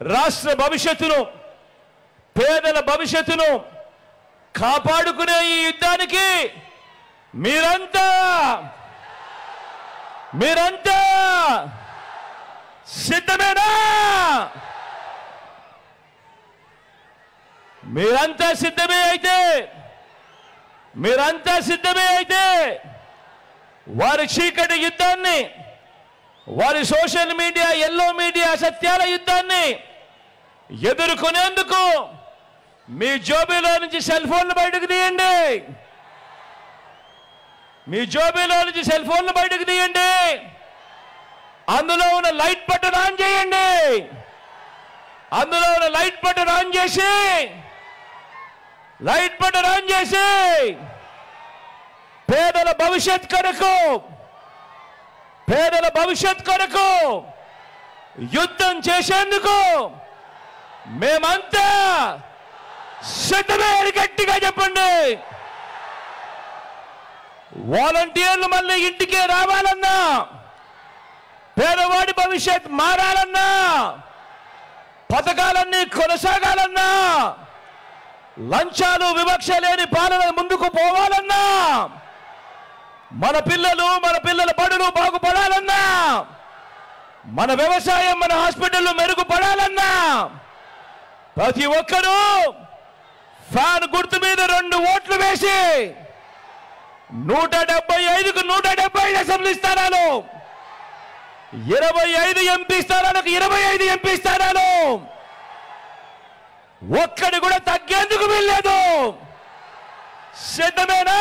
రాష్ట్ర భవిష్యత్తును, పేదల భవిష్యత్తును కాపాడుకునే ఈ యుద్ధానికి మీరంతా సిద్ధమేనా? మీరంతా సిద్ధమే అయితే వారి చీకటి యుద్ధాన్ని, వారి సోషల్ మీడియా, ఎల్లో మీడియా సత్యాల యుద్ధాన్ని ఎదుర్కొనేందుకు మీ జోబీలో నుంచి సెల్ ఫోన్లు బయటకు తీయండి. అందులో ఉన్న లైట్ బటన్ ఆన్ చేయండి. లైట్ బటన్ ఆన్ చేసి పేదల భవిష్యత్ కొరకు యుద్ధం చేసేందుకు మేమంతా సిద్ధమే అని గట్టిగా చెప్పండి. వాలంటీర్లు మళ్ళీ ఇంటికే రావాలన్నా, పేదవాడి భవిష్యత్ మారాలన్నా, పథకాలన్నీ కొనసాగాలన్నా, లంచాలు వివక్ష లేని పాలన ముందుకు పోవాలన్నా, మన పిల్లల బడులు బాగుపడాలన్నా, మన వ్యవసాయం, మన హాస్పిటల్ మెరుగుపడాలన్నా ప్రతి ఒక్కరూ ఫ్యాన్ గుర్తు మీద 2 ఓట్లు వేసి 175కు 175 అసెంబ్లీ స్థానాలు, 25 ఎంపీ స్థానాలకు 25 ఎంపీ స్థానాలు, ఒక్కడి కూడా తగ్గేందుకు వీల్లేదు. సిద్ధమేనా?